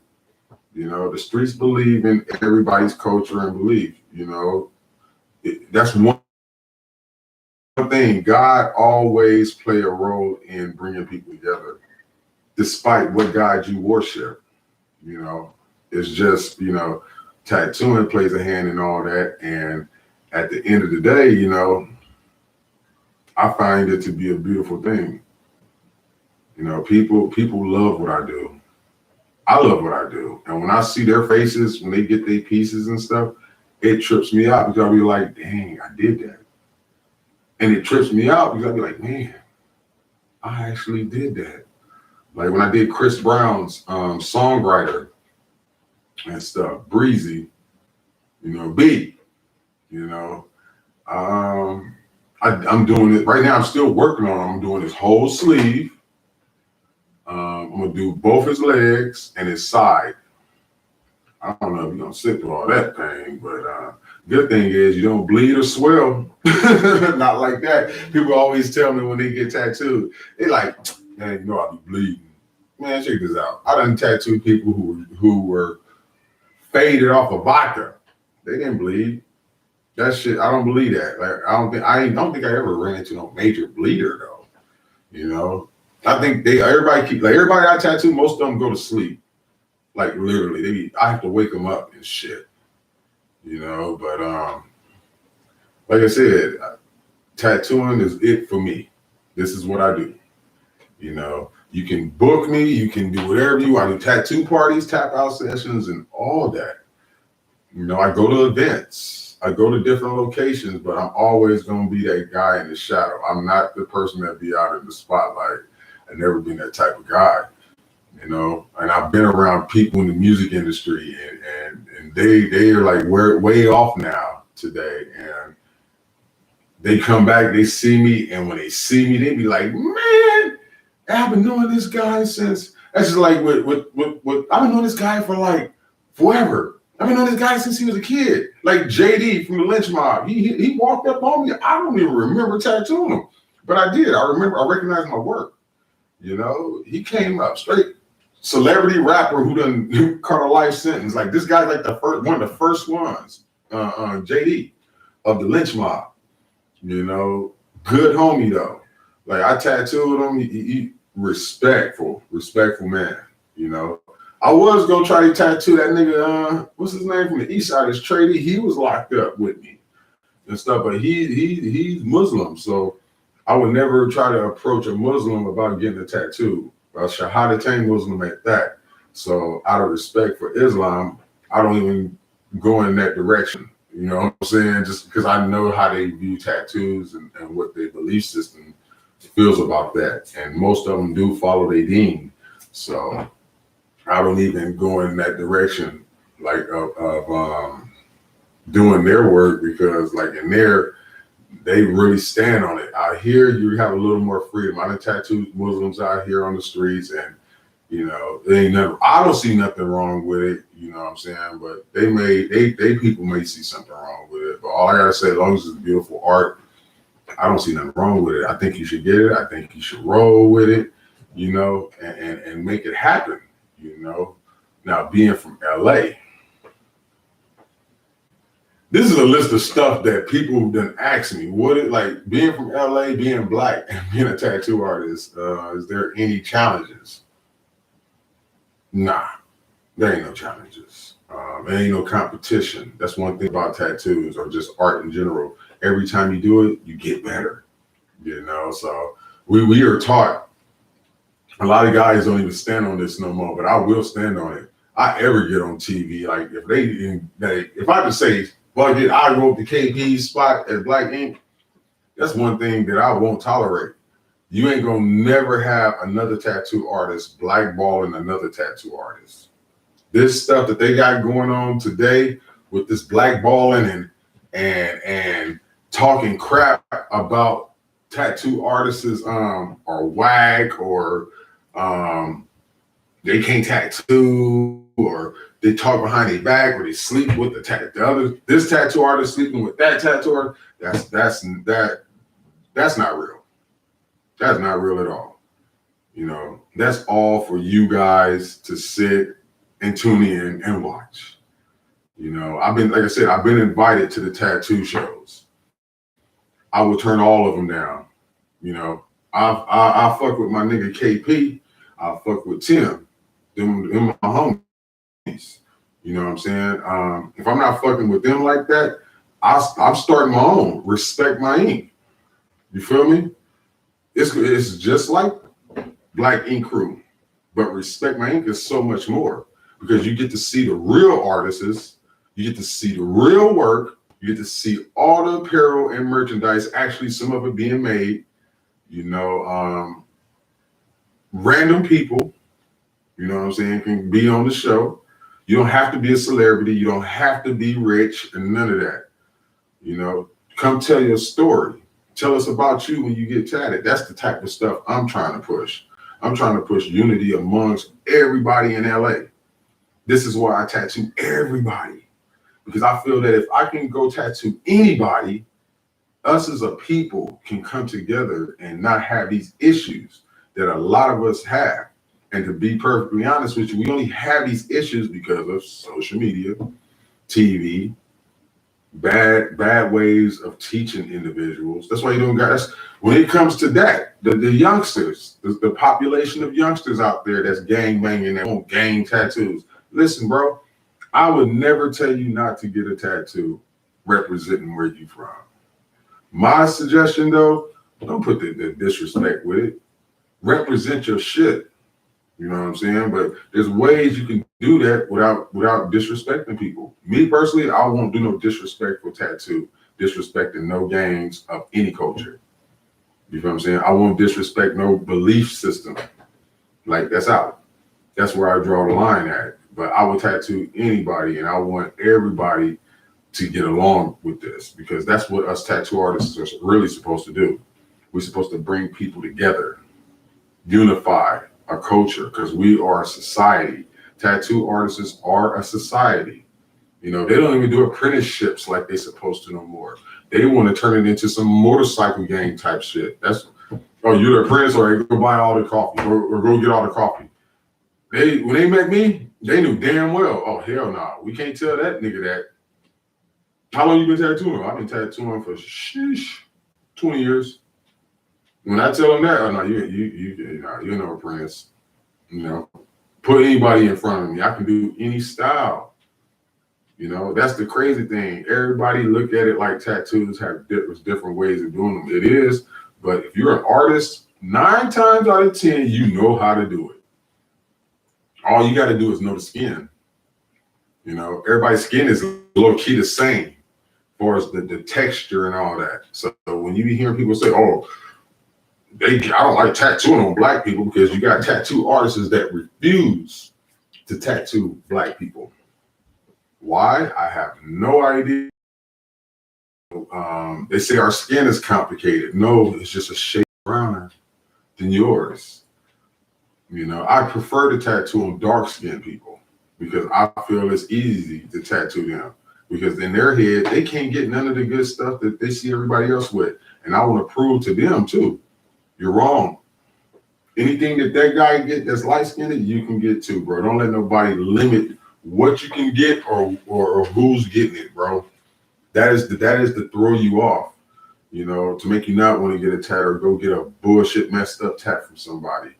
You know, the streets believe in everybody's culture and belief. You know, that's one thing. God always play a role in bringing people together, despite what God you worship. You know, it's just, you know, tattooing plays a hand in all that. And at the end of the day, you know, I find it to be a beautiful thing. You know, people love what I do. I love what I do. And when I see their faces, when they get their pieces and stuff, it trips me out, because I'll be like, dang, I did that. And it trips me out because I'll be like, man, I actually did that. Like when I did Chris Brown's songwriter and stuff, Breezy, you know, B, you know, I'm doing it right now. I'm still working on it. I'm doing his whole sleeve. I'm gonna do both his legs and his side. I don't know if you're gonna sit through all that pain, but good thing is you don't bleed or swell. Not like that. People always tell me when they get tattooed, they like, man, you know I be bleeding. Man, check this out. I done tattooed people who were faded off of vodka. They didn't bleed. That shit, I don't believe that. Like I don't think I ever ran into no major bleeder though. You know, I think everybody I tattoo, most of them go to sleep. Like literally, I have to wake them up and shit. You know, but like I said, tattooing is it for me. This is what I do. You know, you can book me, you can do whatever you want. I do tattoo parties, tap out sessions, and all that. You know, I go to events, I go to different locations, but I'm always gonna be that guy in the shadow. I'm not the person that be out in the spotlight. I've never been that type of guy. You know, and I've been around people in the music industry, and they are like way off now today, and they come back, they see me, and when they see me, they be like, man, I've been knowing this guy since. That's just like with I've been knowing this guy for like forever. I've been knowing this guy since he was a kid. Like JD from the Lynch Mob, he walked up on me. I don't even remember tattooing him, but I did. I recognized my work. You know, he came up straight celebrity rapper who caught a life sentence. Like this guy's like one of the first ones, JD of the Lynch Mob. You know, good homie though. Like I tattooed him. He respectful man. You know, I was gonna try to tattoo that nigga. What's his name from the east side? Is Trady. He was locked up with me and stuff, but he's Muslim, so I would never try to approach a Muslim about getting a tattoo. A Shahadatain Muslim at that. So out of respect for Islam, I don't even go in that direction. You know what I'm saying? Just because I know how they view tattoos and what their belief system feels about that. And most of them do follow their deen. So I don't even go in that direction, like of doing their work, because like in there, they really stand on it. Out here, you have a little more freedom. I done tattooed Muslims out here on the streets, and you know, they ain't never. I don't see nothing wrong with it. You know what I'm saying? But they people may see something wrong with it. But all I gotta say, as long as it's beautiful art, I don't see nothing wrong with it. I think you should get it. I think you should roll with it. You know, and make it happen. You know, now being from LA. This is a list of stuff that people done asked me. What it like being from LA, being black, and being a tattoo artist? Is there any challenges? Nah, there ain't no challenges. There ain't no competition. That's one thing about tattoos or just art in general. Every time you do it, you get better. You know, so we are taught. A lot of guys don't even stand on this no more, but I will stand on it. I ever get on TV, like if I could say, well, I wrote the KP spot at Black Ink, that's one thing that I won't tolerate. You ain't gonna never have another tattoo artist blackballing another tattoo artist. This stuff that they got going on today with this blackballing and talking crap about tattoo artists are whack, or they can't tattoo, or they talk behind their back, or they sleep with this tattoo artist sleeping with that tattoo artist. That's not real. That's not real at all. You know, that's all for you guys to sit and tune in and watch. You know, like I said, I've been invited to the tattoo shows. I would turn all of them down. You know, I fuck with my nigga KP. I fuck with Tim. Them my homies. You know what I'm saying? If I'm not fucking with them like that, I'm starting my own. Respect my ink. You feel me? It's just like Black Ink Crew, but Respect My Ink is so much more, because you get to see the real artists, you get to see the real work, you get to see all the apparel and merchandise, actually some of it being made. You know, random people, you know what I'm saying, can be on the show. You don't have to be a celebrity. You don't have to be rich and none of that. You know, come tell your story. Tell us about you when you get tatted. That's the type of stuff I'm trying to push. I'm trying to push unity amongst everybody in LA. This is why I tattoo everybody, because I feel that if I can go tattoo anybody, us as a people can come together and not have these issues that a lot of us have. And to be perfectly honest with you, we only have these issues because of social media, TV, bad ways of teaching individuals. That's why you don't got us. When it comes to that, the youngsters, the population of youngsters out there that's gang banging, that want gang tattoos. Listen, bro, I would never tell you not to get a tattoo representing where you from. My suggestion though, don't put the disrespect with it. Represent your shit. You know what I'm saying? But there's ways you can do that without disrespecting people. Me personally, I won't do no disrespectful tattoo, disrespecting no gangs of any culture. You know what I'm saying? I won't disrespect no belief system. Like, that's out. That's where I draw the line at. But I will tattoo anybody, and I want everybody to get along with this, because that's what us tattoo artists are really supposed to do. We're supposed to bring people together, unify a culture, because we are a society. Tattoo artists are a society. You know, they don't even do apprenticeships like they're supposed to no more. They want to turn it into some motorcycle gang type shit. That's, oh, you're the apprentice, or hey, go buy all the coffee, or go get all the coffee. When they met me, they knew damn well, oh, hell no, we can't tell that nigga that. How long you been tattooing? I've been tattooing for 20 years. When I tell them that, oh no, you're no apprentice. You know, Put anybody in front of me. I can do any style. You know, that's the crazy thing. Everybody look at it like tattoos have different ways of doing them. It is, but if you're an artist, 9 times out of 10, you know how to do it. All you got to do is know the skin. You know, everybody's skin is low key the same as far as the texture and all that. So when you be hearing people say, "Oh, I don't like tattooing on black people," because you got tattoo artists that refuse to tattoo black people. Why? I have no idea. They say our skin is complicated. No, it's just a shade browner than yours. You know, I prefer to tattoo on dark-skinned people because I feel it's easy to tattoo them, because in their head, they can't get none of the good stuff that they see everybody else with. And I want to prove to them too, you're wrong. Anything that guy get that's light-skinned, you can get too, bro. Don't let nobody limit what you can get or who's getting it, bro. That is to throw you off, you know, to make you not want to get a tat or go get a bullshit messed up tat from somebody.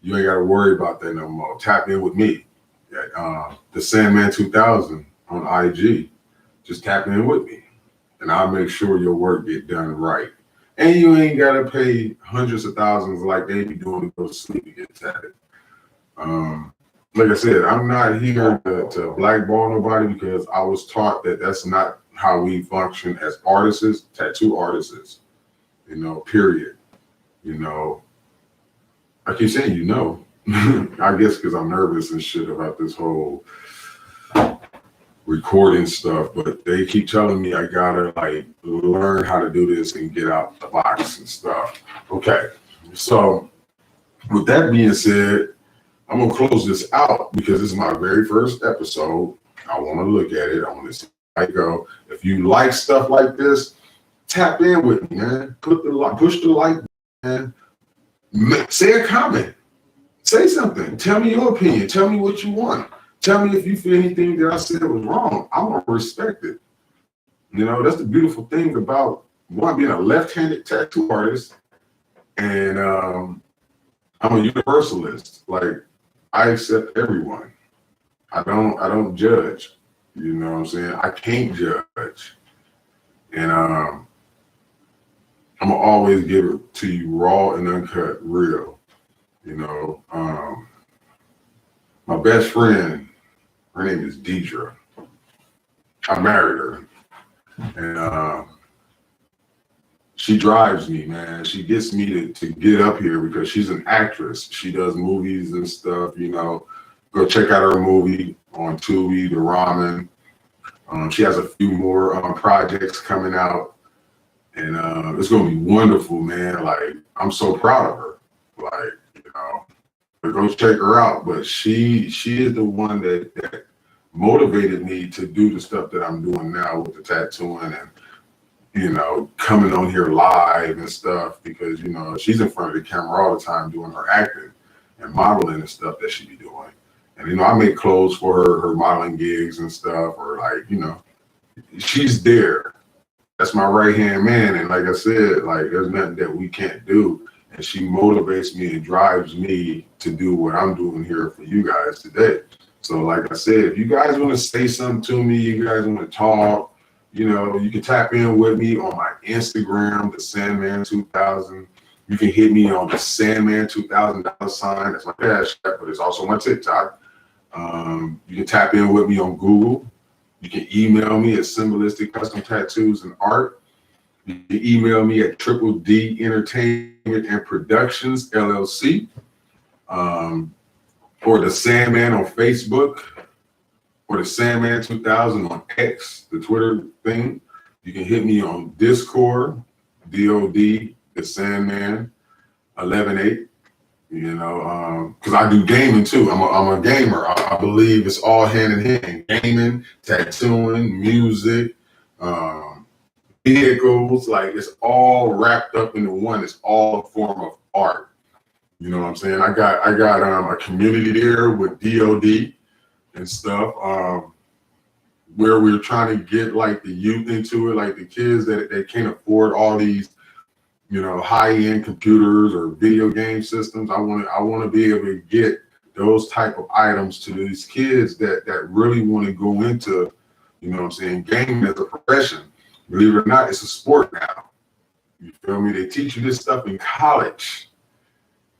You ain't got to worry about that no more. Tap in with me at BY.THESANDMAN2000 on IG. Just tap in with me, and I'll make sure your work get done right. And you ain't got to pay hundreds of thousands like they be doing to go to sleep and get tatted. Like I said, I'm not here to blackball nobody, because I was taught that that's not how we function as artists, tattoo artists, you know, period. You know, I keep saying, you know, I guess because I'm nervous and shit about this whole recording stuff, but they keep telling me I gotta like learn how to do this and get out the box and stuff. Okay, so with that being said, I'm gonna close this out because this is my very first episode. I want to look at it. I want to see how it go. If you like stuff like this, tap in with me, man. Push the like, man. Say a comment. Say something. Tell me your opinion. Tell me what you want. Tell me if you feel anything that I said was wrong. I'm gonna respect it. You know, that's the beautiful thing about one, being a left-handed tattoo artist, and I'm a universalist. Like, I accept everyone. I don't judge. You know what I'm saying? I can't judge. And I'm gonna always give it to you raw and uncut, real. You know, my best friend, her name is Deidre. I married her, and she drives me, man. She gets me to get up here because she's an actress. She does movies and stuff, you know. Go check out her movie on Tubi, The Ramen. She has a few more projects coming out, and it's gonna be wonderful, man. Like, I'm so proud of her. Like, you know, go check her out. But she is the one that motivated me to do the stuff that I'm doing now with the tattooing and, you know, coming on here live and stuff, because, you know, she's in front of the camera all the time doing her acting and modeling and stuff that she be doing. And, you know, I make clothes for her modeling gigs and stuff, or like, you know, she's there. That's my right-hand man. And like I said, like, there's nothing that we can't do. And she motivates me and drives me to do what I'm doing here for you guys today. So like I said, if you guys want to say something to me, you guys want to talk, you know, you can tap in with me on my Instagram, BY.THESANDMAN2000. You can hit me on the BY.THESANDMAN2000 $. That's my cash app, but it's also my TikTok. You can tap in with me on Google. You can email me at Symbolistic Custom Tattoos and Art. You can email me at D Entertainment and Productions LLC. Or the Sandman on Facebook, or the Sandman2000 on X, the Twitter thing. You can hit me on Discord, DOD, the Sandman 118. You know, because I do gaming too. I'm a gamer. I believe it's all hand in hand. Gaming, tattooing, music, vehicles. Like, it's all wrapped up into one. It's all a form of art. You know what I'm saying? I got a community there with DOD and stuff, where we're trying to get like the youth into it, like the kids that can't afford all these, you know, high-end computers or video game systems. I want to be able to get those type of items to these kids that really want to go into, you know what I'm saying, gaming as a profession. Believe it or not, it's a sport now. You feel me? They teach you this stuff in college.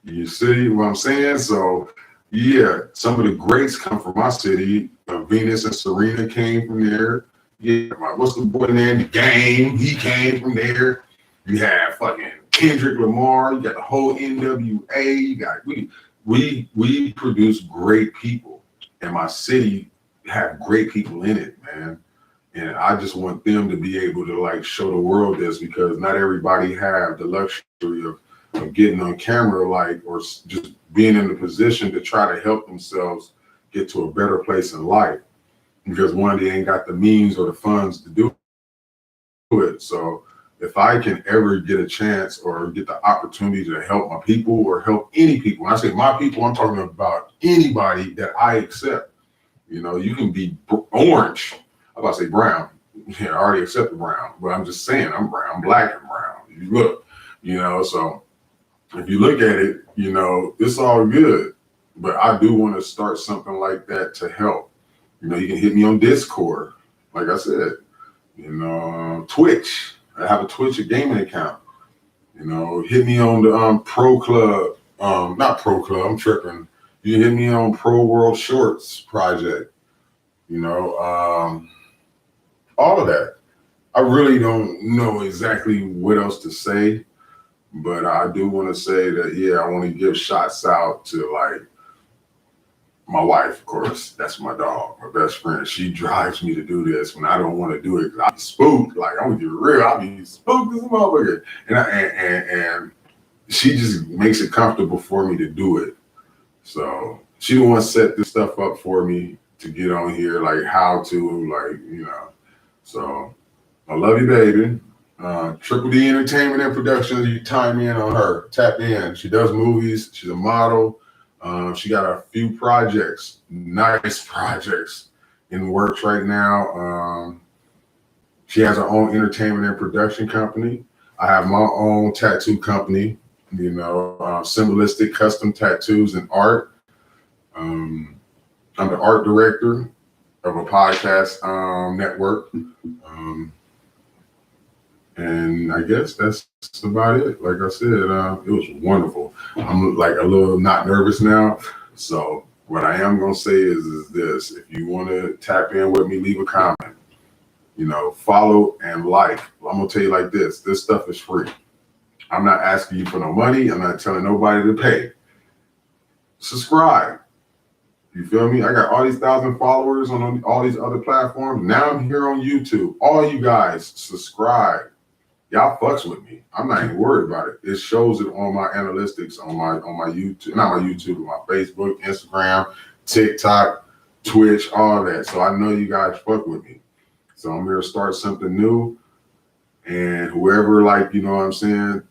You see what I'm saying? So yeah, some of the greats come from my city. Venus and Serena came from there. Yeah, what's the boy name? The Game. He came from there. You have fucking Kendrick Lamar. You got the whole NWA. You got we produce great people, and my city have great people in it, man. And I just want them to be able to like show the world this, because not everybody have the luxury of getting on camera, like, or just being in the position to try to help themselves get to a better place in life, because one, they ain't got the means or the funds to do it. So if I can ever get a chance or get the opportunity to help my people or help any people, when I say my people, I'm talking about anybody that I accept. You know, you can be orange. I'm about to say brown. Yeah, I already accept the brown, but I'm just saying I'm brown, I'm black and brown. You look, you know, so if you look at it, you know, it's all good. But I do want to start something like that to help. You know, you can hit me on Discord, like I said, you know, Twitch. I have a Twitch, a gaming account. You know, hit me on the Pro Club, not Pro Club, I'm tripping. You can hit me on Pro World Shorts project. You know, all of that. I really don't know exactly what else to say, but I do want to say that, yeah, I want to give shots out to like my wife, of course. That's my dog, my best friend. She drives me to do this when I don't want to do it. I be spooked. Like, I'm gonna be real. I be spooked as a motherfucker. And she just makes it comfortable for me to do it. So she the one set this stuff up for me to get on here, like how to, like, you know. So I love you, baby. Triple D Entertainment and Productions, you time in on her, tap in. She does movies, she's a model. She got a few projects, nice projects in the works right now. She has her own entertainment and production company. I have my own tattoo company, you know, Symbolistic Custom Tattoos and Art. I'm the art director of a podcast network. And I guess that's about it. Like I said, it was wonderful. I'm like a little not nervous now. So what I am going to say is this. If you want to tap in with me, leave a comment. You know, follow and like. I'm going to tell you like this. This stuff is free. I'm not asking you for no money. I'm not telling nobody to pay. Subscribe. You feel me? I got all these 1,000 followers on all these other platforms. Now I'm here on YouTube. All you guys, subscribe. Y'all fucks with me. I'm not even worried about it. It shows it on my analytics on my YouTube, not my YouTube, but my Facebook, Instagram, TikTok, Twitch, all that. So I know you guys fuck with me. So I'm here to start something new. And whoever, like, you know what I'm saying,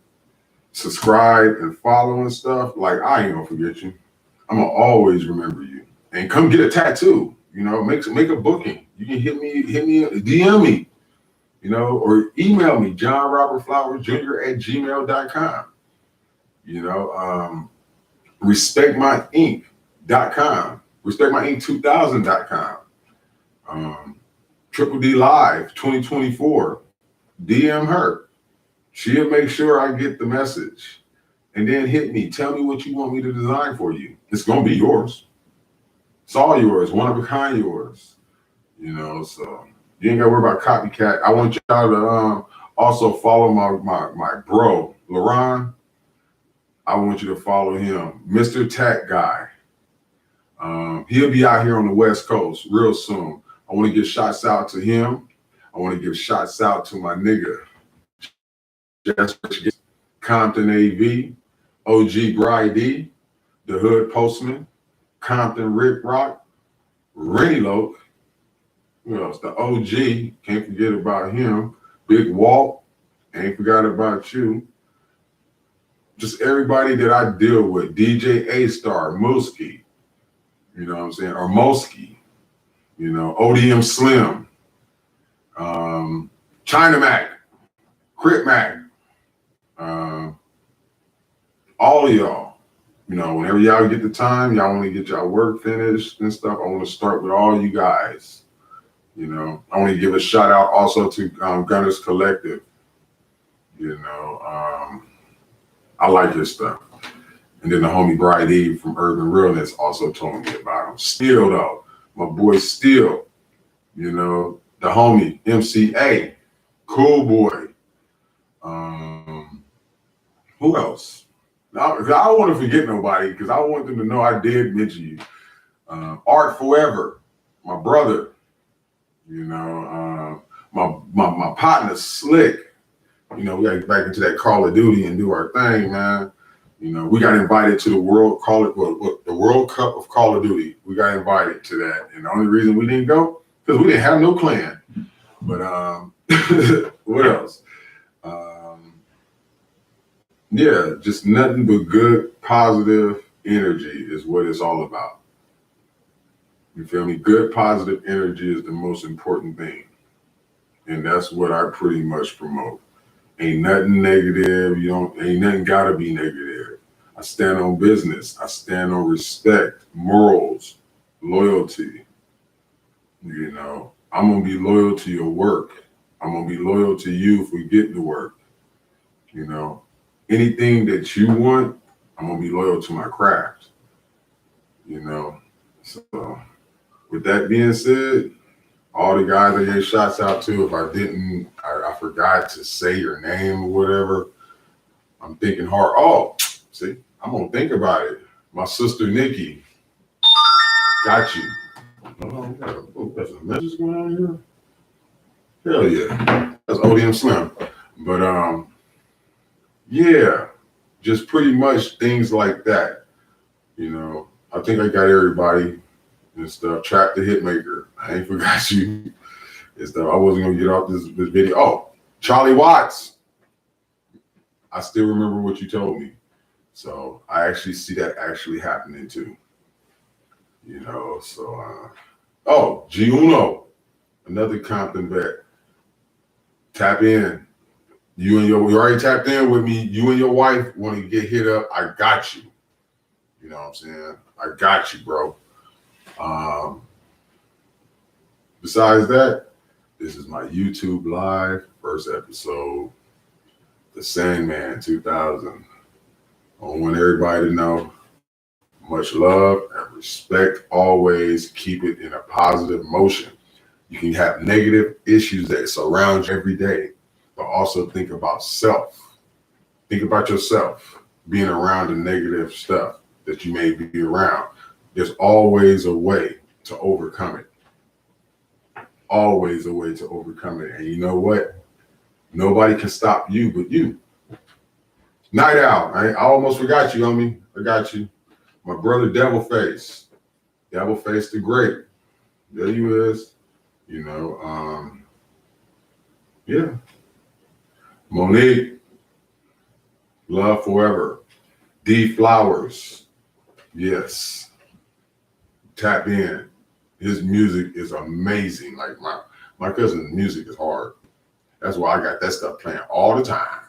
subscribe and follow and stuff, like, I ain't gonna forget you. I'm gonna always remember you. And come get a tattoo. You know, make a booking. You can hit me, DM me. You know, or email me, johnrobertflowersjr@gmail.com. You know, respectmyinc.com, respectmyinc2000.com. Triple D Live 2024. DM her. She'll make sure I get the message. And then hit me. Tell me what you want me to design for you. It's going to be yours. It's all yours. One of a kind yours. You know, so you ain't got to worry about copycat. I want y'all to also follow my bro, LaRon. I want you to follow him, Mr. Tack Guy. He'll be out here on the West Coast real soon. I want to give shots out to him. I want to give shots out to my nigga, Compton AV, OG Bridie, the Hood Postman, Compton Rick Rock, Rennie Loke. Who else? The OG, can't forget about him. Big Walt, ain't forgot about you. Just everybody that I deal with. DJ A-Star, Mooski, you know what I'm saying? Or Moski, you know, ODM Slim, China Mac, Crip Mac, all of y'all, You know, whenever y'all get the time, y'all want to get y'all work finished and stuff. I want to start with all you guys. You know, I want to give a shout out also to Gunners Collective. You know, I like his stuff. And then the homie Bride Eve from Urban Realness also told me about him. Still though, my boy Still, you know, the homie MCA, cool boy. Who else? Now, I don't want to forget nobody because I want them to know I did mention you. Art Forever, my brother. You know, my partner Slick. You know, we got to get back into that Call of Duty and do our thing, man. You know, we got invited to the the World Cup of Call of Duty. We got invited to that, and the only reason we didn't go because we didn't have no clan. But what else? Yeah, just nothing but good, positive energy is what it's all about. You feel me? Good, positive energy is the most important thing, and that's what I pretty much promote. Ain't nothing negative. Ain't nothing gotta be negative. I stand on business. I stand on respect, morals, loyalty. You know, I'm gonna be loyal to your work. I'm gonna be loyal to you if we get to work. You know, anything that you want, I'm gonna be loyal to my craft. You know, so with that being said, all the guys I gave shots out to, if I forgot to say your name or whatever, I'm thinking hard. Oh, see, I'm gonna think about it. My sister Nikki, got you. There's a message going on here. Hell yeah, that's ODM Slim. But yeah, just pretty much things like that. You know, I think I got everybody and stuff. Trap the Hitmaker, I ain't forgot you and stuff. I wasn't gonna get off this video. Oh, Charlie Watts, I still remember what you told me. So I actually see that actually happening too. You know, so oh, G Uno, another Compton vet. Tap in. You already tapped in with me. You and your wife want to get hit up. I got you. You know what I'm saying? I got you, bro. Besides that, this is my YouTube live first episode, The Sandman 2000. I want everybody to know much love and respect. Always keep it in a positive motion. You can have negative issues that surround you every day, but also think about self. Think about yourself being around the negative stuff that you may be around. There's always a way to overcome it. Always a way to overcome it. And you know what? Nobody can stop you but you. Night Owl. I almost forgot you, homie. I got you. My brother Devilface. Devilface the Great. There you is. You know, yeah. Monique. Love Forever. D Flowers. Yes. Tap in. His music is amazing. Like my cousin's music is hard. That's why I got that stuff playing all the time.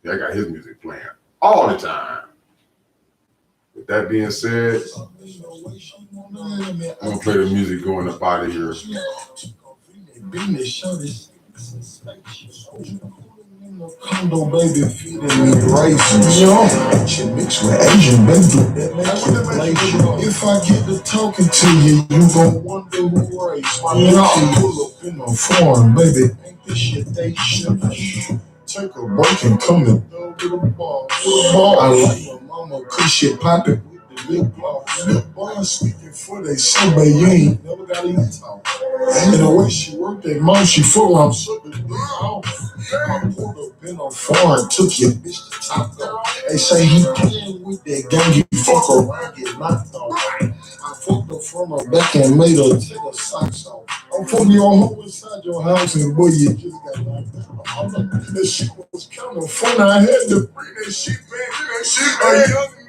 Yeah, I got his music playing all the time. With that being said, I'm gonna play the music going up out of here. Condo baby feeding me rice. She mixed with Asian baby. If I get to talking to you, you gon' wonder who raised my dog. Pull up in a foreign baby. Ain't this shit they shit? Take a break and come and throw with a ball. I like my mama cause she poppin' with the lip gloss. Lip bars speaking for they say, but you ain't never got even talk. And the way she worked that mom, she full on sugar dick off. I pulled up in a foreign, took your bitch to top off. They say he playing with that gang, he fuck around, get knocked off. I fucked her from her back and made her take her socks off. I'm from your home inside your house and boy, you just got knocked out. That shit was kind of fun. I had to bring that shit back. That shit back.